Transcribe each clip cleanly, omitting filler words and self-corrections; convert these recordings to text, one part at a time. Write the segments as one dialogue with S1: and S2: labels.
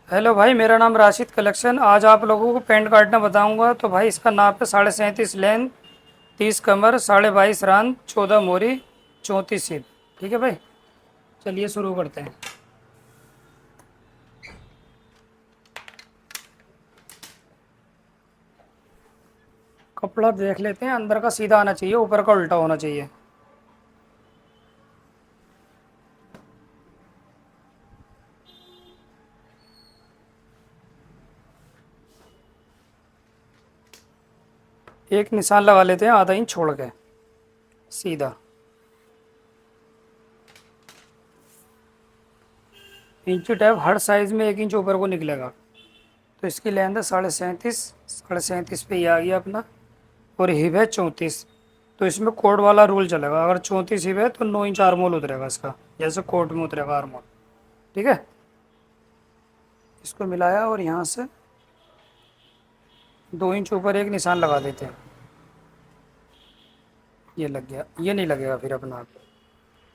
S1: Hello भाई, मेरा नाम राशिद कलेक्शन। आज आप लोगों को पेंट काटना बताऊंगा। तो भाई इसका नाप है 37.5 लेंथ, 30 कमर, 22.5 रान, 14 मोरी, 34 सीट। ठीक है भाई, चलिए शुरू करते हैं। कपड़ा देख लेते हैं, अंदर का सीधा आना चाहिए, ऊपर का उल्टा होना चाहिए। एक निशान लगा लेते हैं आधा इंच छोड़ के, सीधा। इंची टैप हर साइज में 1 इंच ऊपर को निकलेगा। तो इसकी लेंथ है 37.5, 37.5 पे ये आ गया अपना। और हिप है 34। तो इसमें कोड वाला रूल चलेगा, अगर 34 हिप है तो 9 इंच आर्मोल उतरेगा इसका, जैसे कोट में उतरेगा आर्मोल। ठीक है, इसको मिलाया और यहाँ से 2 इंच ऊपर एक निशान लगा देते हैं। ये लग गया, ये नहीं लगेगा फिर अपना आप।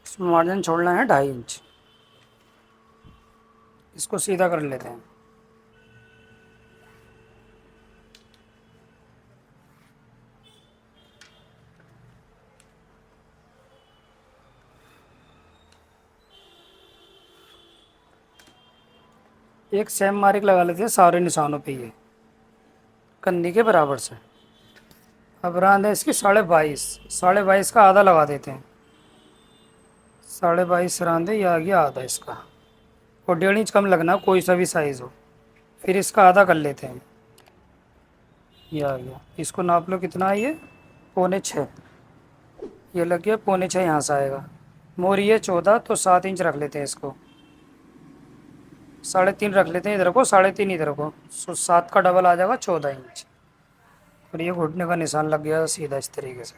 S1: इसमें मार्जिन छोड़ना है 2.5 इंच। इसको सीधा कर लेते हैं। एक सेम मार्क लगा लेते हैं सारे निशानों पे, ये कंधी के बराबर से। अब रांद है इसकी 22.5, 22.5 का आधा लगा देते हैं। 22.5 रांद है, ये आ गया आधा इसका। और 1.5 इंच कम लगना, कोई सा भी साइज़ हो। फिर इसका आधा कर लेते हैं। ये आ गया, इसको नाप लो कितना है ये, 6.25। ये लग गया 6.25, यहाँ से आएगा। मोरी है 14, तो 7 इंच रख लेते हैं इसको। 3.5 रख लेते हैं इधर को, 3.5 इधर को। 7 का डबल आ जाएगा 14 इंच। और ये घुटने का निशान लग गया सीधा इस तरीके से।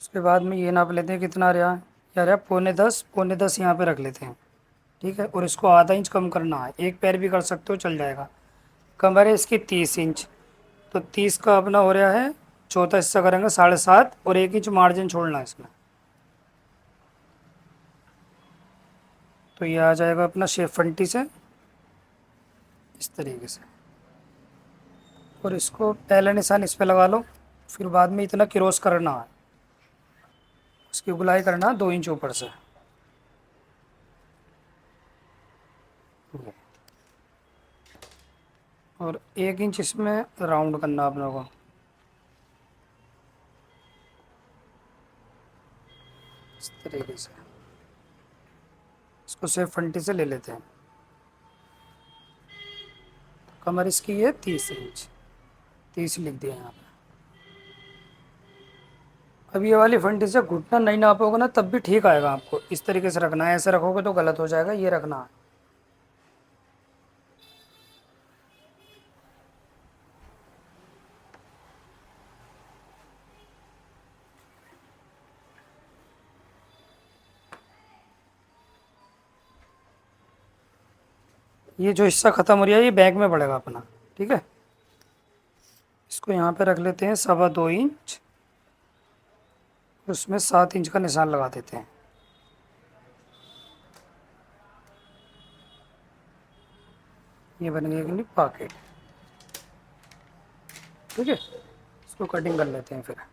S1: उसके बाद में ये नाप लेते हैं कितना रहा। क्या रहा, 9.25, 9.25 यहाँ पे रख लेते हैं। ठीक है, और इसको आधा इंच कम करना है, एक पैर भी कर सकते हो, चल जाएगा। कमर है इसकी 30 इंच। तो 30 का अपना हो रहा है, चौथा हिस्सा करेंगे 7.5, और 1 इंच मार्जिन छोड़ना है इसमें। तो ये आ जाएगा अपना शेप फंटी से इस तरीके से। और इसको पहला निशान इस पे लगा लो। फिर बाद में इतना क्रॉस करना है, इसकी गुलाई करना 2 इंच ऊपर से। और 1 इंच इसमें राउंड करना अपने को, इस तरीके से। इसको शेप फंटी से ले लेते हैं। कमर इसकी है 30 इंच, 30 लिख दिया यहाँ पे। अब ये वाली फंटी से घुटना नहीं नापोगे ना तब भी ठीक आएगा आपको। इस तरीके से रखना है, ऐसे रखोगे तो गलत हो जाएगा, ये रखना है। ये जो हिस्सा ख़त्म हो रहा है ये बैक में पड़ेगा अपना। ठीक है, इसको यहाँ पे रख लेते हैं 2.25 इंच। उसमें 7 इंच का निशान लगा देते हैं। ये बन गया कि नहीं पॉकेट। ठीक है, इसको कटिंग कर लेते हैं फिर।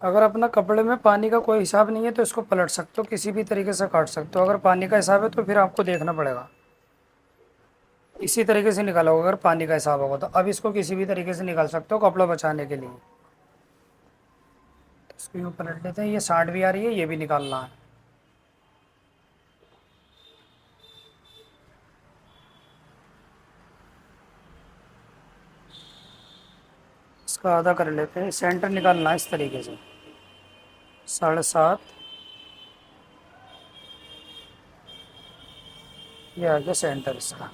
S1: अगर अपना कपड़े में पानी का कोई हिसाब नहीं है तो इसको पलट सकते हो, किसी भी तरीके से काट सकते हो। अगर पानी का हिसाब है तो फिर आपको देखना पड़ेगा। इसी तरीके से निकालोगे अगर पानी का हिसाब होगा तो। अब इसको किसी भी तरीके से निकाल सकते हो कपड़ा बचाने के लिए। तो इसको यूँ पलट लेते हैं, ये 60 भी आ रही है, ये भी निकालना है। इसका आधा कर लेते हैं, सेंटर निकालना है इस तरीके से। 7.5 ये आ गया सेंटर इसका।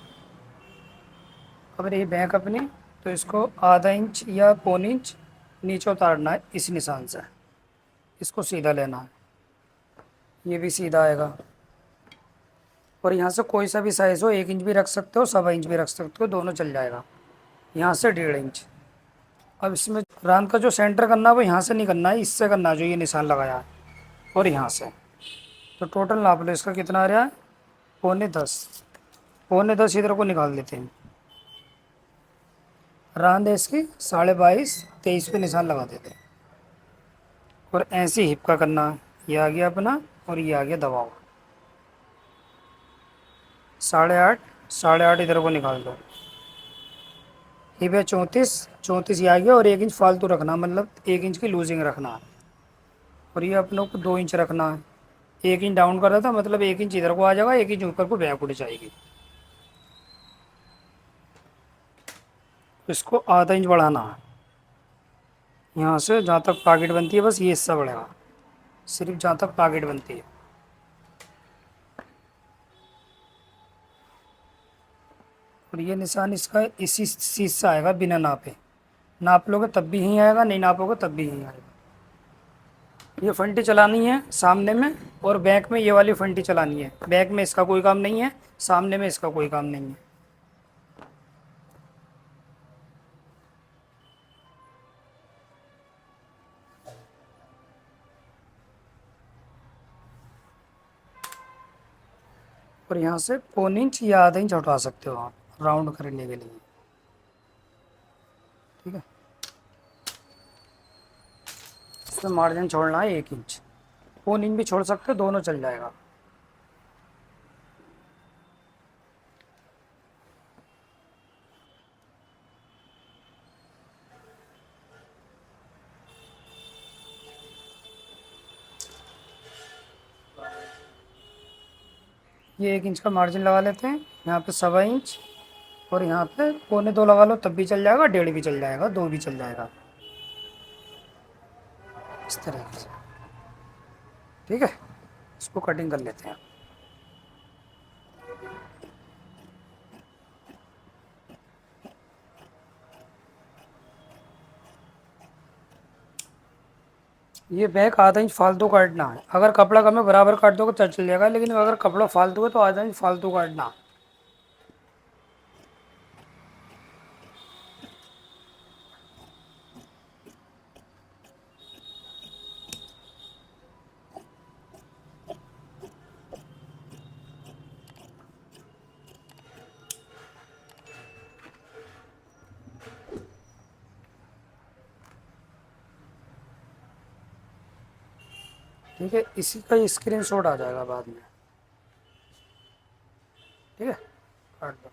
S1: अब रही बैक अपनी, तो इसको आधा इंच या पौन इंच नीचे उतारना है इस निशान से। इसको सीधा लेना है, ये भी सीधा आएगा। और यहाँ से कोई सा भी साइज़ हो, 1 इंच भी रख सकते हो, 1.25 इंच भी रख सकते हो, दोनों चल जाएगा। यहाँ से 1.5 इंच। अब इसमें राउंड का जो सेंटर करना है वो यहाँ से नहीं करना है, इससे करना है जो ये निशान लगाया है, और यहाँ से। तो टोटल नाप लो इसका कितना आ रहा है, 9.25। 9.25 इधर को निकाल देते हैं। राउंड है इसकी 22.5, 23 पे निशान लगा देते हैं। और ऐसे हिप का करना है, ये आ गया अपना, और ये आ गया दबाव। 8.5, 8.5 इधर को निकाल दो। हिप है 34, 34 ये आ गया, और 1 इंच फालतू रखना, मतलब 1 इंच की लूजिंग रखना है। और ये अपने को 2 इंच रखना है। 1 इंच डाउन कर रहा था, मतलब 1 इंच इधर को आ जाएगा, 1 इंच ऊपर को बैक उड़ जाएगी। इसको आधा इंच बढ़ाना है, यहाँ से जहाँ तक पॉकेट बनती है बस ये हिस्सा बढ़ेगा, सिर्फ जहाँ तक पॉकेट बनती है। और ये निशान इसका इसी चीज़ से आएगा, बिना नापे। नाप लोगे तब भी यहीं आएगा, नहीं नापोगे तब भी यहीं आएगा। ये फंटी चलानी है सामने में, और बैक में ये वाली फंटी चलानी है। बैक में इसका कोई काम नहीं है, सामने में इसका कोई काम नहीं है। और यहाँ से पौन इंच या आधा इंच हटा सकते हो आप राउंड करने के लिए। ठीक है, इसमें मार्जिन छोड़ना है 1 इंच। पौन इंच भी छोड़ सकते हो, दोनों चल जाएगा। ये 1 इंच का मार्जिन लगा लेते हैं, यहाँ पे 1.25 इंच, और यहाँ पे 1.25 लगा लो तब भी चल जाएगा, 1.5 भी चल जाएगा, 2 भी चल जाएगा, इस तरीके से। ठीक है, इसको कटिंग कर लेते हैं। ये बैक आधा इंच फालतू काटना है। अगर कपड़ा कम है बराबर काट दोगे तो चल जाएगा, लेकिन अगर कपड़ा फालतू है तो आधा इंच फालतू काटना। ठीक है, इसी का स्क्रीनशॉट आ जाएगा बाद में। ठीक है, काट दो।